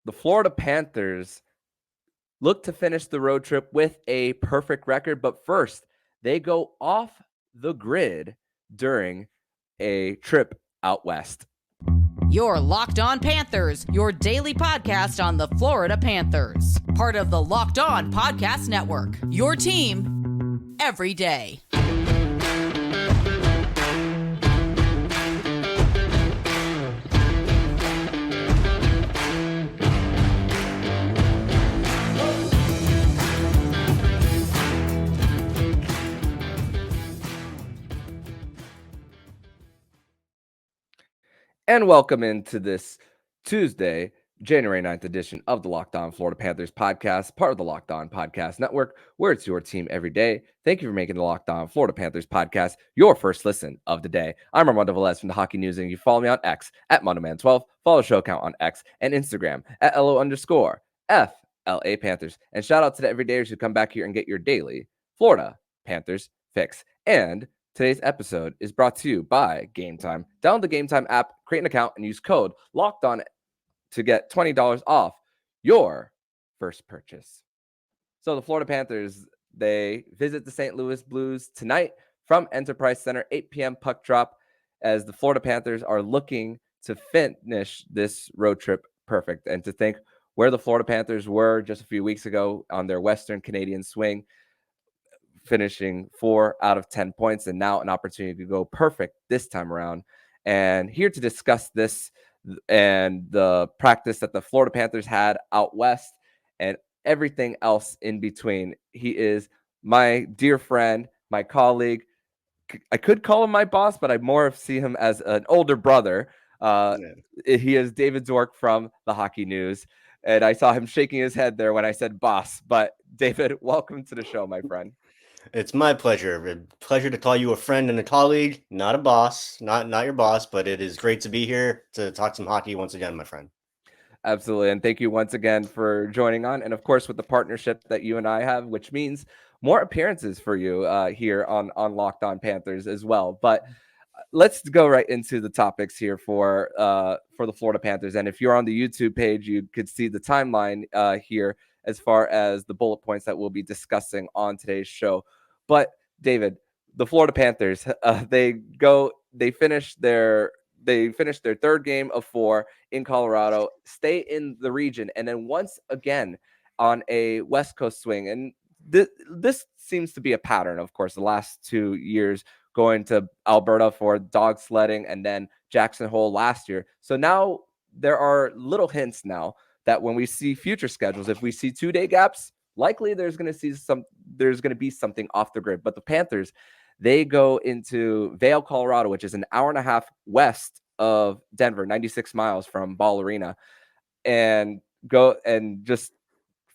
the Florida Panthers look to finish the road trip with a perfect record. But first, they go off the grid during a trip out west. You're Locked On Panthers, your daily podcast on the Florida Panthers. Part of the Locked On Podcast Network, your team every day. And welcome into this Tuesday, January 9th edition of the Locked On Florida Panthers podcast, part of the Locked On Podcast Network, where it's your team every day. Thank you for making the Locked On Florida Panthers podcast your first listen of the day. I'm Armando Velez from the Hockey News, and you follow me on X at MondoMan12. Follow the show account on X and Instagram at LO_FLA Panthers. And shout out to the everydayers who come back here and get your daily Florida Panthers fix. And today's episode is brought to you by Game Time. Download the Game Time app, create an account, and use code LOCKEDON to get $20 off your first purchase. So the Florida Panthers, they visit the St. Louis Blues tonight from Enterprise Center, 8 p.m. puck drop, as the Florida Panthers are looking to finish this road trip perfect. And to think where the Florida Panthers were just a few weeks ago on their Western Canadian swing, finishing 4 out of 10 points, and now an opportunity to go perfect this time around. And here to discuss this and the practice that the Florida Panthers had out west and everything else in between, he is my dear friend, my colleague. I could call him my boss, but I more see him as an older brother. He is David Dwork from the Hockey News. And I saw him shaking his head there when I said boss. But David, welcome to the show, my friend. It's my pleasure. A pleasure to call you a friend and a colleague, not a boss, not your boss, but it is great to be here to talk some hockey once again, my friend. Absolutely. And thank you once again for joining on. And of course, with the partnership that you and I have, which means more appearances for you here on Locked On Panthers as well. But let's go right into the topics here for the Florida Panthers. And if you're on the YouTube page, you could see the timeline here as far as the bullet points that we'll be discussing on today's show. But David, the Florida Panthers, they finish their third game of 4 in Colorado, stay in the region, and then once again on a West Coast swing. And this seems to be a pattern, of course, the last 2 years, going to Alberta for dog sledding and then Jackson Hole last year. So now there are little hints now that when we see future schedules, if we see 2-day gaps, likely there's going to be something off the grid. But the Panthers, they go into Vail, Colorado, which is an hour and a half west of Denver, 96 miles from Ball Arena, and go and just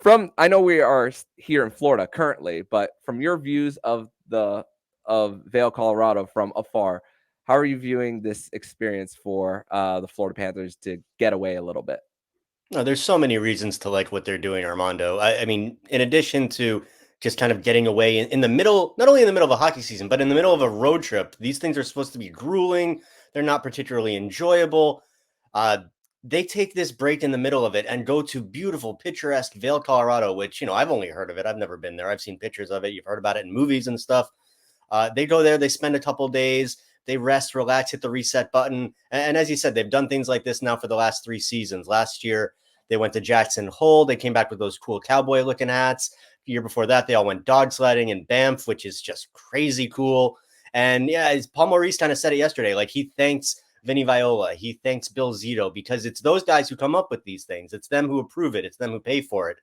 from, I know we are here in Florida currently, but from your views of Vail, Colorado from afar, how are you viewing this experience for the Florida Panthers to get away a little bit? No, there's so many reasons to like what they're doing, Armando. I mean, in addition to just kind of getting away in the middle, not only in the middle of a hockey season, but in the middle of a road trip, these things are supposed to be grueling. They're not particularly enjoyable. They take this break in the middle of it and go to beautiful, picturesque Vail, Colorado, which, I've only heard of it. I've never been there. I've seen pictures of it. You've heard about it in movies and stuff. They go there, they spend a couple days, they rest, relax, hit the reset button. And as you said, they've done things like this now for the last 3 seasons. Last year, they went to Jackson Hole. They came back with those cool cowboy looking hats. The year before that, they all went dog sledding in Banff, which is just crazy cool. And yeah, Paul Maurice kind of said it yesterday. Like, he thanks Vinny Viola. He thanks Bill Zito, because it's those guys who come up with these things. It's them who approve it. It's them who pay for it.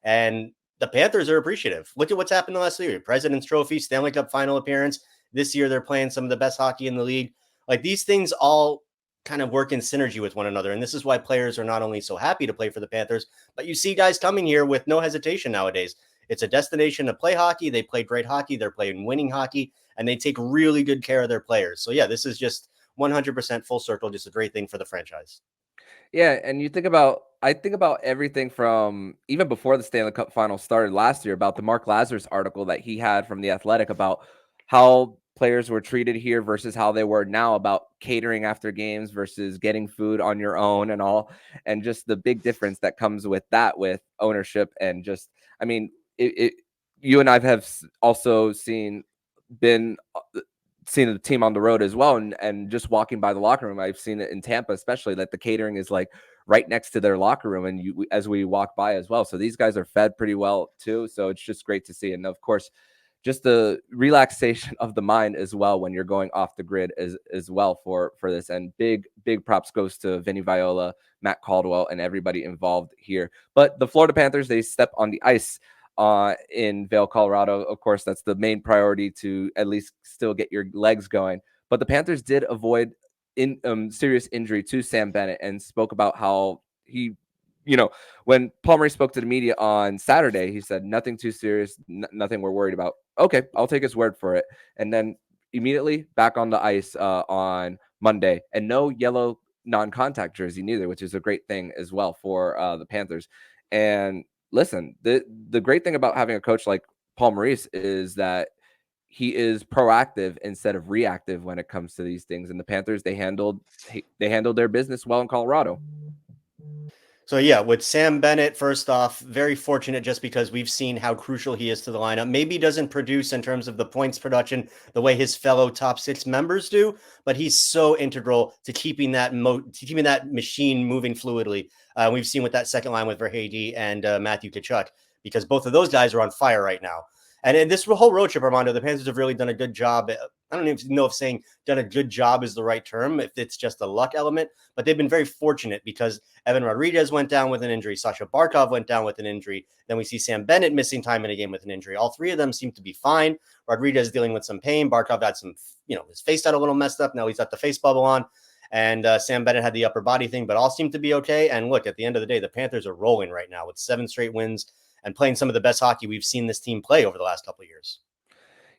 And the Panthers are appreciative. Look at what's happened the last year. President's Trophy, Stanley Cup final appearance. This year, they're playing some of the best hockey in the league. Like, these things all kind of work in synergy with one another. And this is why players are not only so happy to play for the Panthers, but you see guys coming here with no hesitation nowadays. It's a destination to play hockey. They play great hockey. They're playing winning hockey, and they take really good care of their players. So yeah, this is just 100% full circle, just a great thing for the franchise. Yeah, and I think about everything from even before the Stanley Cup final started last year, about the Mark Lazarus article that he had from The Athletic about how players were treated here versus how they were now about catering after games versus getting food on your own and all, and just the big difference that comes with that, with ownership. And just, I mean, you and I have also been seeing the team on the road as well, and just walking by the locker room, I've seen it in Tampa especially, that the catering is like right next to their locker room, and as we walk by as well. So these guys are fed pretty well too, so it's just great to see. And of course, just the relaxation of the mind as well when you're going off the grid as well for this. And big props goes to Vinny Viola, Matt Caldwell, and everybody involved here. But the Florida Panthers, they step on the ice in Vail, Colorado. Of course, that's the main priority, to at least still get your legs going. But the Panthers did avoid serious injury to Sam Bennett, and spoke about how he, when Paul Maurice spoke to the media on Saturday, he said nothing too serious, nothing we're worried about. Okay, I'll take his word for it. And then immediately back on the ice on Monday, and no yellow non-contact jersey neither, which is a great thing as well for the Panthers. And listen, the great thing about having a coach like Paul Maurice is that he is proactive instead of reactive when it comes to these things. And the Panthers, they handled their business well in Colorado. So yeah, with Sam Bennett, first off, very fortunate just because we've seen how crucial he is to the lineup. Maybe doesn't produce in terms of the points production the way his fellow top six members do, but he's so integral to keeping that machine moving fluidly. We've seen with that second line with Verhage and Matthew Tkachuk, because both of those guys are on fire right now. And in this whole road trip, Armando, the Panthers have really done a good job. I don't even know if saying done a good job is the right term, if it's just a luck element, but they've been very fortunate because Evan Rodriguez went down with an injury. Sasha Barkov went down with an injury. Then we see Sam Bennett missing time in a game with an injury. All three of them seem to be fine. Rodriguez dealing with some pain. Barkov had some, his face got a little messed up. Now he's got the face bubble on. And Sam Bennett had the upper body thing, but all seem to be okay. And look, at the end of the day, the Panthers are rolling right now with 7 straight wins and playing some of the best hockey we've seen this team play over the last couple of years.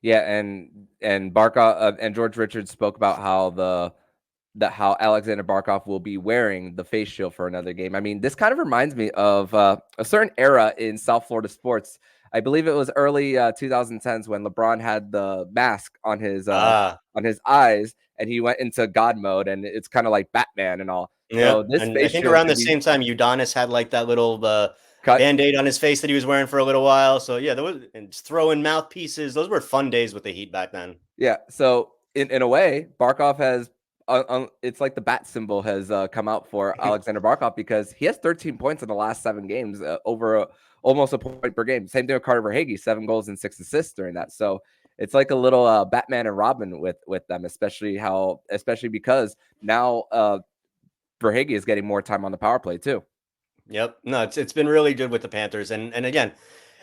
Yeah, and Barkov and George Richards spoke about how Alexander Barkov will be wearing the face shield for another game. I mean, this kind of reminds me of a certain era in South Florida sports. I believe it was early 2010s when LeBron had the mask on his eyes, and he went into God mode, and it's kind of like Batman and all. Yeah, So this and face I think shield around the could be same time, Udonis had like that little cut. Band-Aid on his face that he was wearing for a little while. So yeah, and throwing mouthpieces. Those were fun days with the Heat back then. Yeah. So in a way, Barkov has it's like the bat symbol has come out for Alexander Barkov, because he has 13 points in the last 7 games, over almost a point per game. Same thing with Carter Verhage, 7 goals and 6 assists during that. So it's like a little Batman and Robin with them, especially because now Verhage is getting more time on the power play too. Yep. No, it's been really good with the Panthers. And again,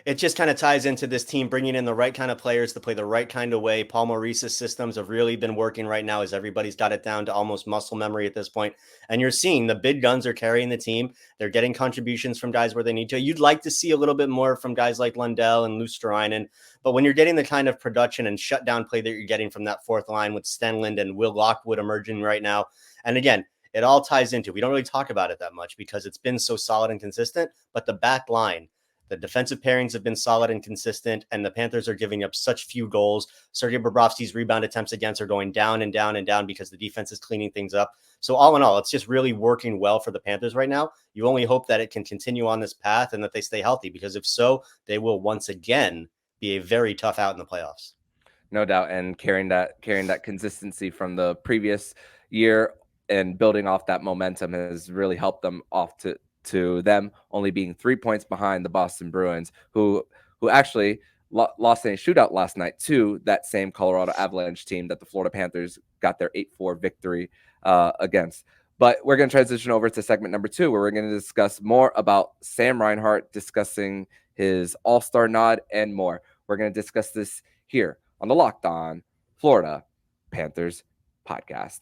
it just kind of ties into this team bringing in the right kind of players to play the right kind of way. Paul Maurice's systems have really been working right now, as everybody's got it down to almost muscle memory at this point. And you're seeing the big guns are carrying the team. They're getting contributions from guys where they need to. You'd like to see a little bit more from guys like Lundell and Luosterainen. But when you're getting the kind of production and shutdown play that you're getting from that fourth line with Stenlund and Will Lockwood emerging right now, and again, it all ties into, we don't really talk about it that much because it's been so solid and consistent, but the back line, the defensive pairings have been solid and consistent, and the Panthers are giving up such few goals. Sergei Bobrovsky's rebound attempts against are going down and down and down because the defense is cleaning things up. So all in all, it's just really working well for the Panthers right now. You only hope that it can continue on this path and that they stay healthy, because if so, they will once again be a very tough out in the playoffs. No doubt, and carrying that consistency from the previous year and building off that momentum has really helped them off to them only being 3 points behind the Boston Bruins, who actually lost in a shootout last night to that same Colorado Avalanche team that the Florida Panthers got their 8-4 victory against. But we're going to transition over to segment number 2, where we're going to discuss more about Sam Reinhart, discussing his All-Star nod and more. We're going to discuss this here on the Locked On Florida Panthers podcast.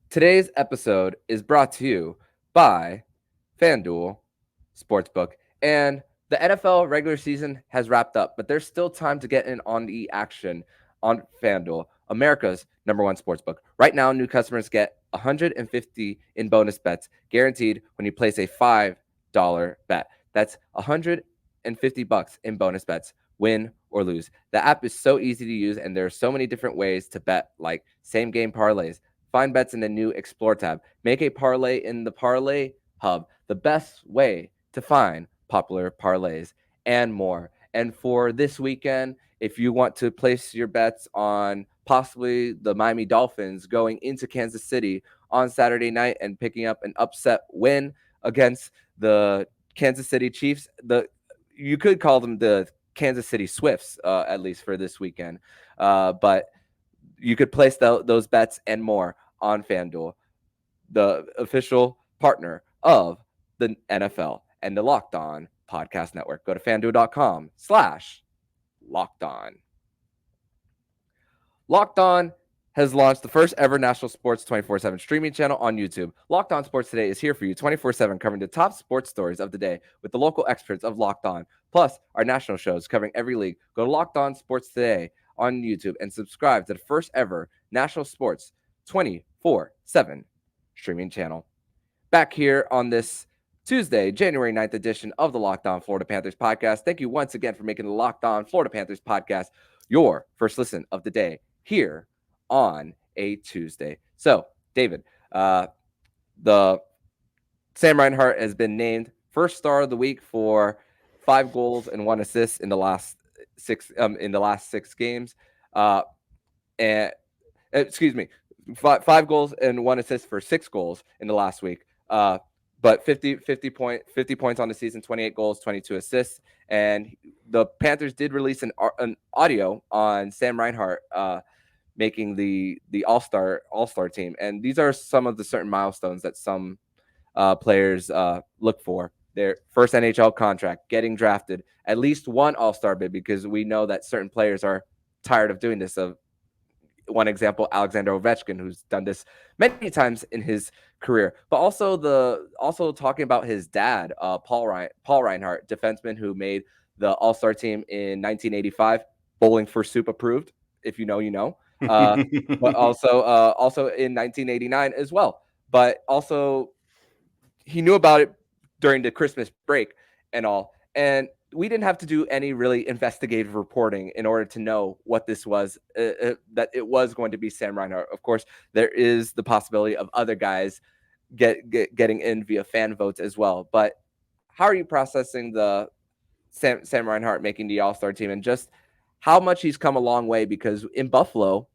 Today's episode is brought to you by FanDuel Sportsbook. And the NFL regular season has wrapped up, but there's still time to get in on the action on FanDuel, America's #1 sportsbook. Right now, new customers get $150 in bonus bets guaranteed when you place a $5 bet. That's $150 in bonus bets win or lose. The app is so easy to use, and there are so many different ways to bet, like same game parlays. Find bets in the new Explore tab. Make a parlay in the Parlay Hub, the best way to find popular parlays, and more. And for this weekend, if you want to place your bets on possibly the Miami Dolphins going into Kansas City on Saturday night and picking up an upset win against the Kansas City Chiefs, you could call them the Kansas City Swifts, at least for this weekend. But you could place those bets and more on FanDuel, the official partner of the NFL and the Locked On Podcast Network. Go to fanduel.com/Locked On. Locked On has launched the first ever national sports 24/7 streaming channel on YouTube. Locked On Sports Today is here for you 24/7, covering the top sports stories of the day with the local experts of Locked On, plus our national shows covering every league. Go to Locked On Sports Today on YouTube and subscribe to the first ever national sports 24/7 streaming channel. Back here on this Tuesday, January 9th edition of the Locked On Florida Panthers podcast. Thank you once again for making the Locked On Florida Panthers podcast your first listen of the day here on a Tuesday. So, David, the Sam Reinhart has been named first star of the week for 5 goals and 1 assist in the last 6 games. And excuse me, 5 goals and 1 assist for 6 goals in the last week. But 50 points on the season, 28 goals, 22 assists. And the Panthers did release an audio on Sam Reinhart making the all-star team. And these are some of the certain milestones that some players look for. Their first NHL contract, getting drafted, at least one all-star bid, because we know that certain players are tired of doing this. One example, Alexander Ovechkin, who's done this many times in his career, but also talking about his dad, Paul Reinhart, defenseman who made the All-Star team in 1985, Bowling for Soup approved. If you know, you know. But also in 1989 as well. But also, he knew about it during the Christmas break and all, and we didn't have to do any really investigative reporting in order to know what this was, that it was going to be Sam Reinhart. Of course, there is the possibility of other guys getting in via fan votes as well. But how are you processing the Sam Reinhart making the All-Star team and just how much he's come a long way? Because in Buffalo,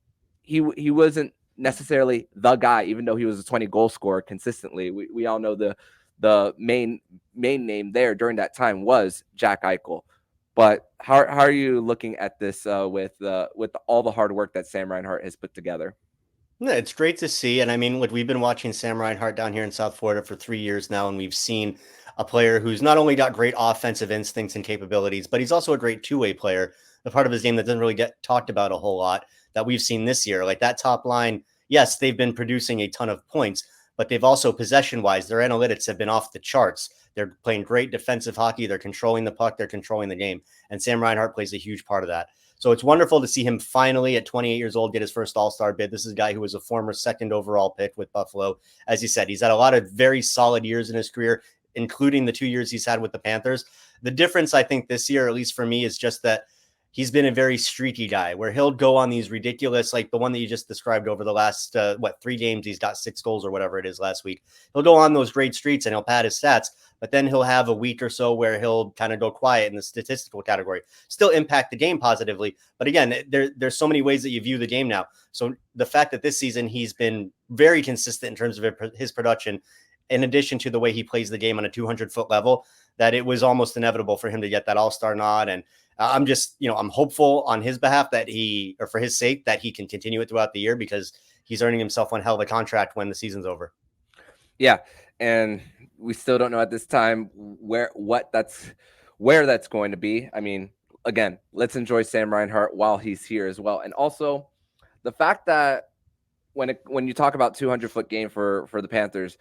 he wasn't necessarily the guy, even though he was a 20-goal scorer consistently. We all know the main name there during that time was Jack Eichel. But how are you looking at this with all the hard work that Sam Reinhart has put together? No, it's great to see. And I mean, look, we've been watching Sam Reinhart down here in South Florida for 3 years now, and we've seen a player who's not only got great offensive instincts and capabilities, but he's also a great two-way player, the part of his game that doesn't really get talked about a whole lot that we've seen this year. Like that top line, yes, they've been producing a ton of points, but they've also, possession-wise, their analytics have been off the charts. They're playing great defensive hockey. They're controlling the puck. They're controlling the game. And Sam Reinhart plays a huge part of that. So it's wonderful to see him finally at 28 years old get his first All-Star bid. This is a guy who was a former 2nd overall pick with Buffalo. As you said, he's had a lot of very solid years in his career, including the 2 years he's had with the Panthers. The difference, I think, this year, at least for me, is just that he's been a very streaky guy where he'll go on these ridiculous, like the one that you just described over the last, 3 games, he's got 6 goals or whatever it is last week. He'll go on those great streaks and he'll pad his stats, but then he'll have a week or so where he'll kind of go quiet in the statistical category, still impact the game positively. But again, there's so many ways that you view the game now. So the fact that this season he's been very consistent in terms of his production, in addition to the way he plays the game on a 200-foot level, that it was almost inevitable for him to get that All-Star nod. And I'm just, I'm hopeful on his behalf for his sake, that he can continue it throughout the year, because he's earning himself one hell of a contract when the season's over. Yeah. And we still don't know at this time where that's going to be. I mean, again, let's enjoy Sam Reinhart while he's here as well. And also the fact that when you talk about 200-foot game for the Panthers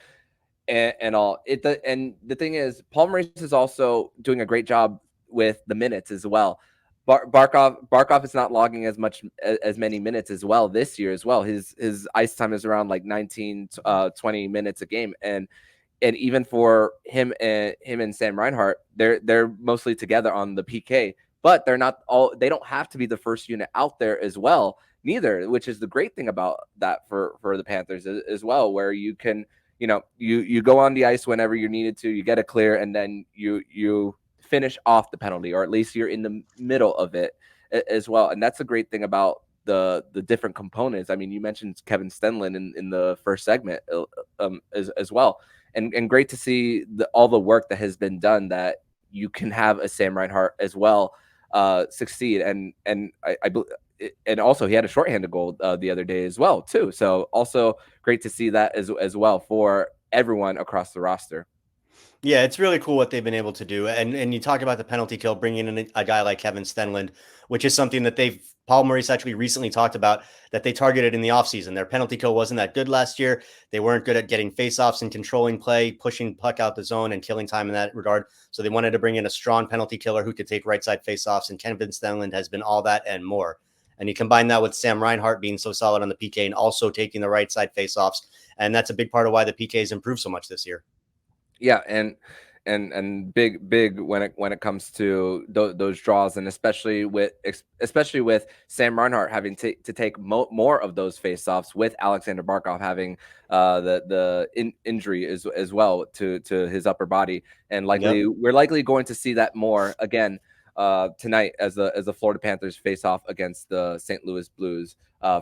and all, and the thing is, Paul Maurice is also doing a great job with the minutes as well. Barkov is not logging as many minutes as well this year as well. His ice time is around like 19, 20 minutes a game, and even for him and Sam Reinhart, they're mostly together on the PK. but they don't have to be the first unit out there as well, neither, which is the great thing about that for the Panthers as well, where you can, you go on the ice whenever you're needed to, you get a clear, and then you finish off the penalty, or at least you're in the middle of it as well. And that's a great thing about the different components. I mean, you mentioned Kevin Stenlund in the first segment as well, and great to see all the work that has been done, that you can have a Sam Reinhart as well succeed. And and also he had a shorthanded goal the other day as well too. So also great to see that as well for everyone across the roster. Yeah, it's really cool what they've been able to do. And you talk about the penalty kill, bringing in a guy like Kevin Stenlund, which is something that Paul Maurice actually recently talked about, that they targeted in the offseason. Their penalty kill wasn't that good last year. They weren't good at getting faceoffs and controlling play, pushing puck out the zone and killing time in that regard. So they wanted to bring in a strong penalty killer who could take right side faceoffs, and Kevin Stenlund has been all that and more. And you combine that with Sam Reinhart being so solid on the PK and also taking the right side faceoffs. And that's a big part of why the PK has improved so much this year. Yeah, and big when it comes to those draws, and especially with Sam Reinhart having to take more of those faceoffs, with Alexander Barkov having the injury as well to his upper body, and we're likely going to see that more again tonight as the Florida Panthers face off against the St. Louis Blues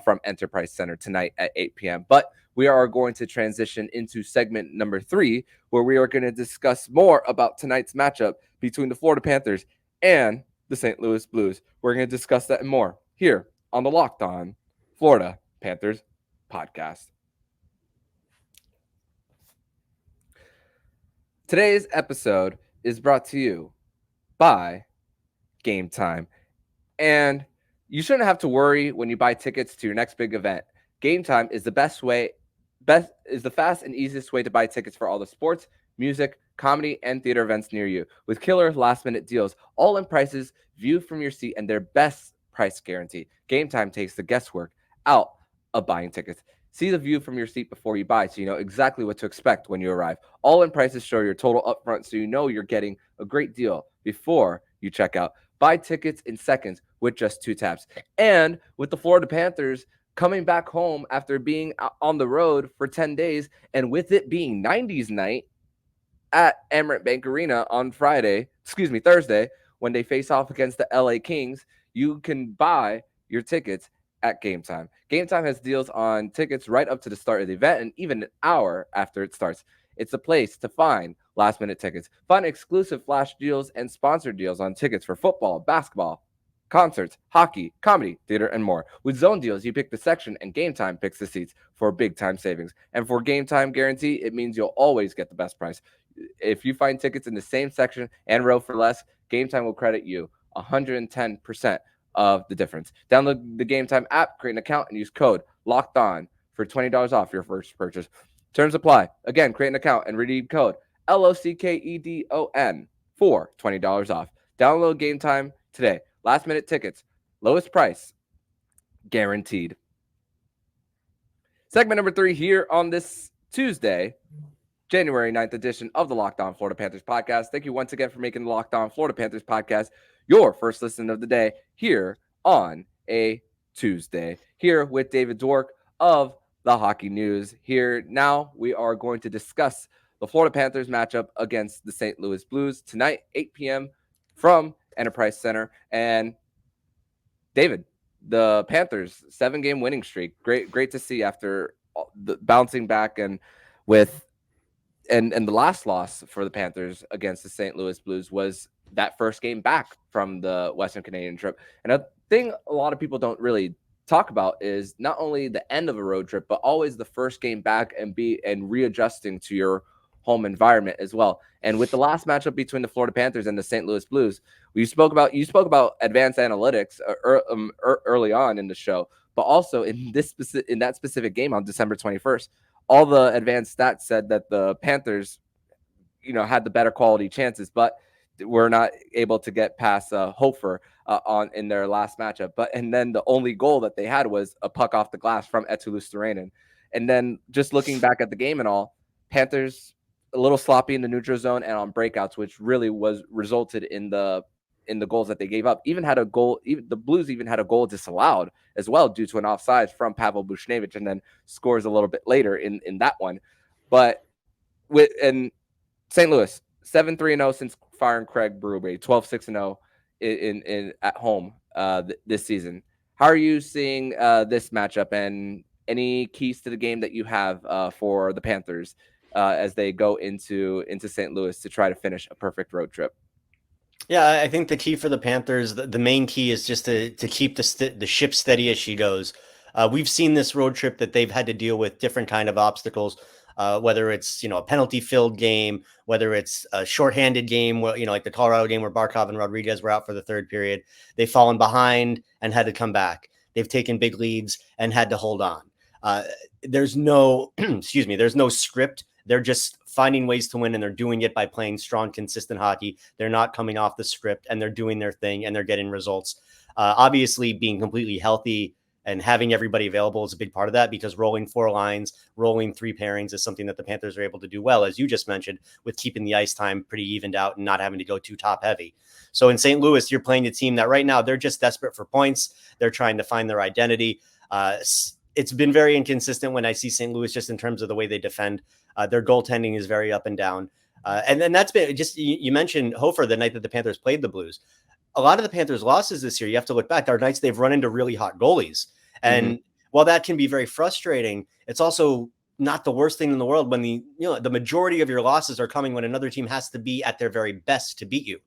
from Enterprise Center tonight at 8 p.m. But we are going to transition into segment number 3, where we are going to discuss more about tonight's matchup between the Florida Panthers and the St. Louis Blues. We're going to discuss that and more here on the Locked On Florida Panthers podcast. Today's episode is brought to you by Game Time. And you shouldn't have to worry when you buy tickets to your next big event. Game Time is the the fast and easiest way to buy tickets for all the sports, music, comedy, and theater events near you. With killer last-minute deals, all-in prices, view from your seat, and their best price guarantee. Game Time takes the guesswork out of buying tickets. See the view from your seat before you buy, so you know exactly what to expect when you arrive. All-in prices show your total upfront, so you know you're getting a great deal before you check out. Buy tickets in seconds with just 2 taps. And with the Florida Panthers coming back home after being on the road for 10 days, and with it being 90s night at Emirates Bank Arena on Thursday, when they face off against the LA Kings, you can buy your tickets at Game Time. Game Time has deals on tickets right up to the start of the event and even an hour after it starts. It's a place to find last-minute tickets, find exclusive flash deals and sponsored deals on tickets for football, basketball, concerts, hockey, comedy, theater, and more. With zone deals, you pick the section and Game Time picks the seats for big time savings. And for Game Time guarantee, it means you'll always get the best price. If you find tickets in the same section and row for less, Game Time will credit you 110% of the difference. Download the Game Time app, create an account, and use code LOCKEDON for $20 off your first purchase. Terms apply. Again, create an account and redeem code LOCKEDON for $20 off. Download Game Time today. Last minute tickets, lowest price, guaranteed. Segment number 3 here on this Tuesday, January 9th edition of the Locked On Florida Panthers podcast. Thank you once again for making the Locked On Florida Panthers podcast your first listen of the day here on a Tuesday. Here with David Dwork of the Hockey News. Here now we are going to discuss the Florida Panthers matchup against the St. Louis Blues tonight, 8 p.m. from Enterprise Center. And David, the Panthers 7-game winning streak. Great to see after the bouncing back, and with and the last loss for the Panthers against the St. Louis Blues was that first game back from the Western Canadian trip. And a thing a lot of people don't really talk about is not only the end of a road trip, but always the first game back and readjusting to your home environment as well. And with the last matchup between the Florida Panthers and the St. Louis Blues, you spoke about advanced analytics early on in the show, but also in that specific game on December 21st, all the advanced stats said that the Panthers, had the better quality chances, but were not able to get past Hofer in their last matchup. And then the only goal that they had was a puck off the glass from Eetu Luostarinen. And then just looking back at the game and all, Panthers a little sloppy in the neutral zone and on breakouts, which really resulted in the in the goals that they gave up. Even had a goal. Even the Blues even had a goal disallowed as well due to an offside from Pavel Buchnevich, and then scores a little bit later in that one. But and St. Louis 7-3-0 since firing Craig Berube, 12-6-0 in at home this season. How are you seeing this matchup, and any keys to the game that you have for the Panthers as they go into St. Louis to try to finish a perfect road trip? Yeah, I think the key for the Panthers, the main key is just to keep the ship steady as she goes. We've seen this road trip that they've had to deal with different kind of obstacles, whether it's a penalty filled game, whether it's a shorthanded game, like the Colorado game where Barkov and Rodriguez were out for the third period. They've fallen behind and had to come back. They've taken big leads and had to hold on. There's no there's no script. They're just finding ways to win, and they're doing it by playing strong, consistent hockey. They're not coming off the script, and they're doing their thing, and they're getting results. Obviously, being completely healthy and having everybody available is a big part of that, because rolling 4 lines, rolling 3 pairings is something that the Panthers are able to do well, as you just mentioned, with keeping the ice time pretty evened out and not having to go too top heavy. So in St. Louis, you're playing a team that right now, they're just desperate for points. They're trying to find their identity. It's been very inconsistent when I see St. Louis, just in terms of the way they defend. Their goaltending is very up and down. And then that's been just, you mentioned Hofer, the night that the Panthers played the Blues. A lot of the Panthers' losses this year, you have to look back, are nights they've run into really hot goalies. And while that can be very frustrating, it's also not the worst thing in the world when the majority of your losses are coming when another team has to be at their very best to beat you.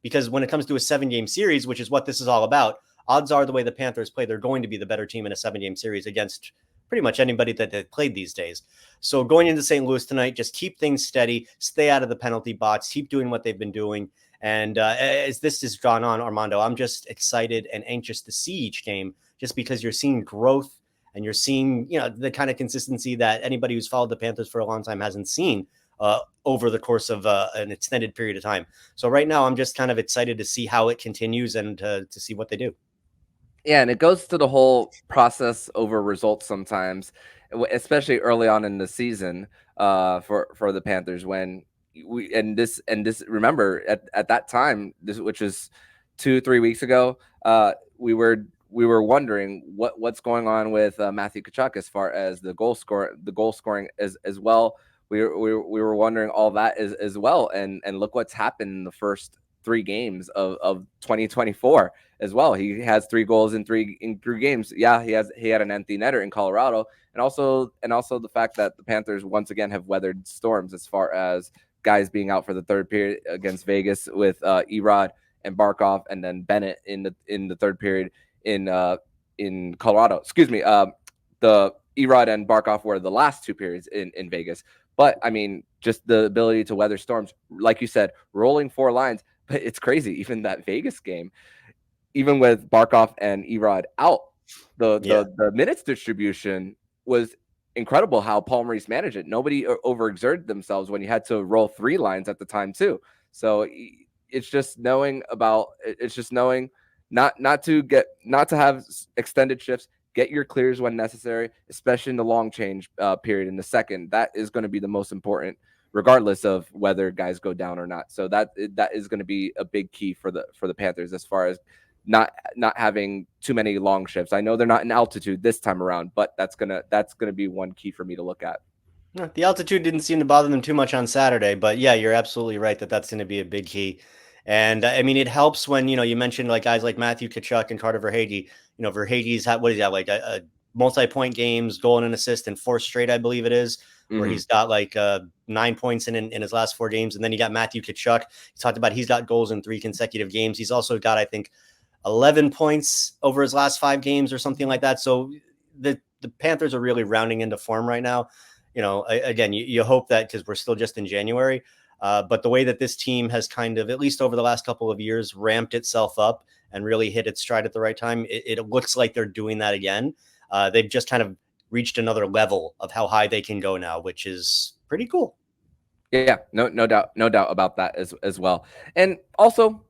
Because when it comes to a 7-game series, which is what this is all about, odds are the way the Panthers play, they're going to be the better team in a 7-game series against pretty much anybody that they've played these days. So going into St. Louis tonight, just keep things steady, stay out of the penalty box, keep doing what they've been doing. And as this has gone on, Armando, I'm just excited and anxious to see each game, just because you're seeing growth and you're seeing, the kind of consistency that anybody who's followed the Panthers for a long time hasn't seen over the course of an extended period of time. So right now, I'm just kind of excited to see how it continues and to see what they do. Yeah, and it goes to the whole process over results sometimes, especially early on in the season for the Panthers, when we remember at that time, which is 2-3 weeks ago, we were wondering what's going on with Matthew Tkachuk as far as the goal scoring as well. We were wondering all that as well, and look what's happened in the first 3 games of 2024 as well. He has 3 goals in three games. Yeah, he had an empty netter in Colorado, and also the fact that the Panthers once again have weathered storms as far as guys being out for the third period against Vegas with Erod and Barkov, and then Bennett in the third period in Colorado. Excuse me. The Erod and Barkov were the last 2 periods in Vegas. But I mean, just the ability to weather storms, like you said, rolling 4 lines. But it's crazy. Even that Vegas game, even with Barkov and Erod out, the minutes distribution was incredible. How Paul Maurice managed it. Nobody overexerted themselves when you had to roll 3 lines at the time too. So it's just knowing not to have extended shifts. Get your clears when necessary, especially in the long change period in the second. That is going to be the most important, regardless of whether guys go down or not. So that is going to be a big key for the Panthers as far as not having too many long shifts. I know they're not in altitude this time around, but that's gonna be one key for me to look at. The altitude didn't seem to bother them too much on Saturday, but yeah, you're absolutely right that's going to be a big key. And I mean, it helps when, you mentioned like guys like Matthew Tkachuk and Carter Verhaeghe. Verhaeghe's had, what is that, like a multi-point games, goal and an assist in 4 straight, I believe it is, where he's got like 9 points in his last 4 games. And then you got Matthew Tkachuk. He talked about he's got goals in 3 consecutive games. He's also got, I think, 11 points over his last 5 games or something like that. So the Panthers are really rounding into form right now. Again, you hope that, because we're still just in January. But the way that this team has kind of, at least over the last couple of years, ramped itself up and really hit its stride at the right time, it looks like they're doing that again. They've just kind of reached another level of how high they can go now, which is pretty cool. Yeah, no doubt about that as well. And also,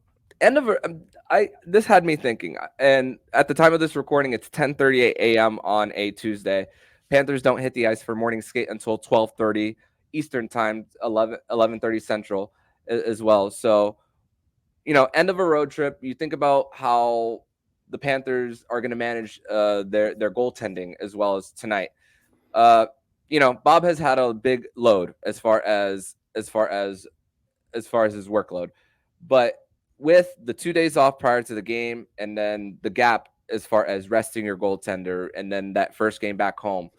this had me thinking. And at the time of this recording, it's 10:38 a.m. on a Tuesday. Panthers don't hit the ice for morning skate until 12:30 Eastern time, 11:30 Central as well. So, end of a road trip, you think about how the Panthers are going to manage their goaltending as well as tonight. Bob has had a big load as far as his workload, but with the 2 days off prior to the game and then the gap as far as resting your goaltender and then that first game back home,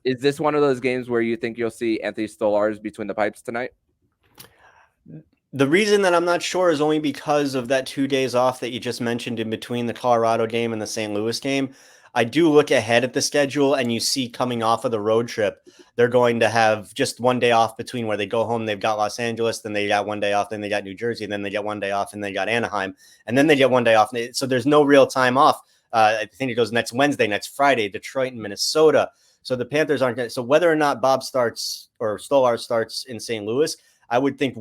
is this one of those games where you think you'll see Anthony Stolarz between the pipes tonight? The reason that I'm not sure is only because of that 2 days off that you just mentioned in between the Colorado game and the St. Louis game. I do look ahead at the schedule, and you see coming off of the road trip, they're going to have just 1 day off between where they go home. They've got Los Angeles, then they got 1 day off, then they got New Jersey, and then they get 1 day off, and they got Anaheim, and then they get 1 day off. So there's no real time off. I think it goes next Wednesday, next Friday, Detroit and Minnesota. So the Panthers aren't going to. So whether or not Bob starts or Stolarz starts in St. Louis, I would think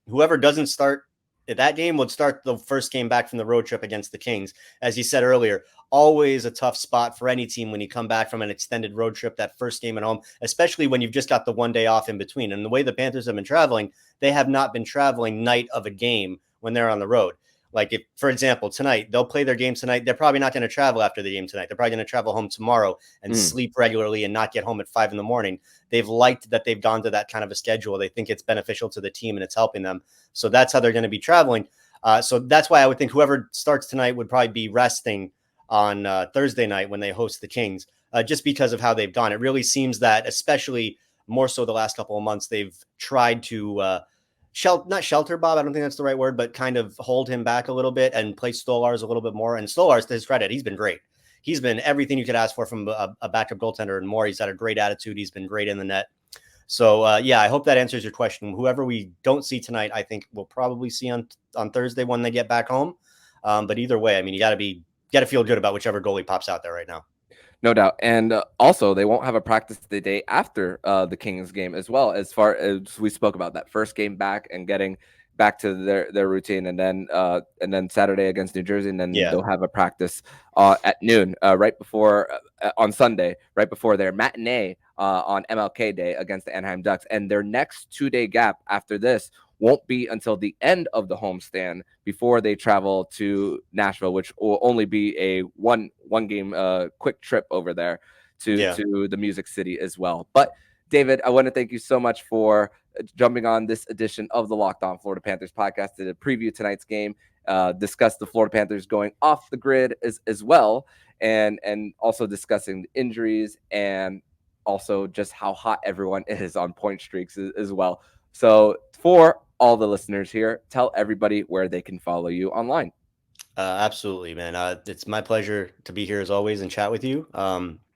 whoever doesn't start at that game would start the first game back from the road trip against the Kings. As you said earlier, always a tough spot for any team when you come back from an extended road trip, that first game at home, especially when you've just got the 1 day off in between. And the way the Panthers have been traveling, they have not been traveling night of a game when they're on the road. Like if, for example, tonight, they'll play their game tonight. They're probably not going to travel after the game tonight. They're probably going to travel home tomorrow and sleep regularly and not get home at 5 a.m. They've liked that they've gone to that kind of a schedule. They think it's beneficial to the team and it's helping them. So that's how they're going to be traveling. So that's why I would think whoever starts tonight would probably be resting on Thursday night when they host the Kings, just because of how they've gone. It really seems that, especially more so the last couple of months, they've tried to not shelter Bob, I don't think that's the right word, but kind of hold him back a little bit and play Stolarz a little bit more. And Stolarz, to his credit, he's been great. He's been everything you could ask for from a backup goaltender and more. He's had a great attitude. He's been great in the net. So, I hope that answers your question. Whoever we don't see tonight, I think we'll probably see on Thursday when they get back home. But either way, I mean, you got to feel good about whichever goalie pops out there right now. No doubt. And also, they won't have a practice the day after the Kings game as well, as far as we spoke about that first game back and getting back to their routine. And then Saturday against New Jersey, and then they'll have a practice at noon right before on Sunday, right before their matinee on MLK Day against the Anaheim Ducks. And their next 2-day gap after this won't be until the end of the homestand before they travel to Nashville, which will only be a one game quick trip over there to the Music City as well. But David, I want to thank you so much for jumping on this edition of the Locked On Florida Panthers podcast to preview tonight's game, discuss the Florida Panthers going off the grid as well, and also discussing the injuries and also just how hot everyone is on point streaks as well. So for all the listeners here, tell everybody where they can follow you online. Absolutely, man. It's my pleasure to be here as always and chat with you.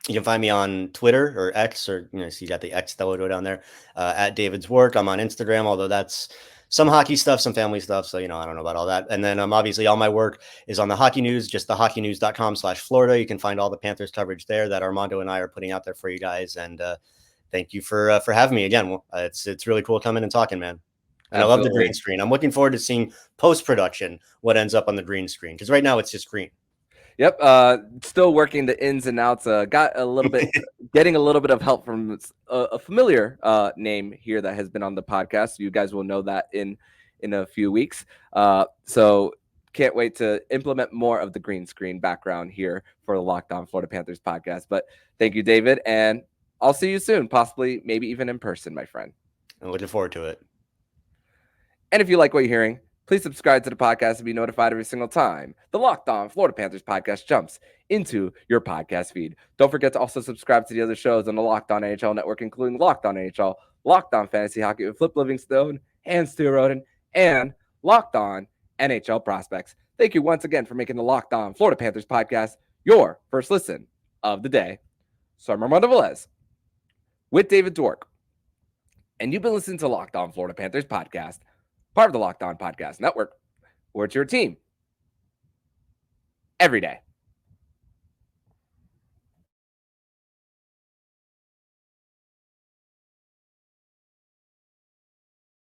You can find me on Twitter or X, or so you got the X logo down there, at David Dwork. I'm on Instagram, although that's some hockey stuff, some family stuff. So, I don't know about all that. And then obviously all my work is on the Hockey News, just thehockeynews.com/Florida. You can find all the Panthers coverage there that Armando and I are putting out there for you guys. And thank you for having me again. It's really cool coming and talking, man. And absolutely. I love the green screen. I'm looking forward to seeing post-production what ends up on the green screen, because right now it's just green. Yep. Still working the ins and outs. Got a little bit, getting a little bit of help from a familiar name here that has been on the podcast. You guys will know that in a few weeks. So can't wait to implement more of the green screen background here for the Locked On Florida Panthers podcast. But thank you, David. And I'll see you soon, possibly, maybe even in person, my friend. I'm looking forward to it. And if you like what you're hearing, please subscribe to the podcast to be notified every single time the Locked On Florida Panthers podcast jumps into your podcast feed. Don't forget to also subscribe to the other shows on the Locked On NHL network, including Locked On NHL, Locked On Fantasy Hockey with Flip Livingstone and Stu Roden, and Locked On NHL Prospects. Thank you once again for making the Locked On Florida Panthers podcast your first listen of the day. So I'm Armando Velez with David Dwork, and you've been listening to Locked On Florida Panthers podcast, part of the Locked On Podcast Network, where it's your team every day.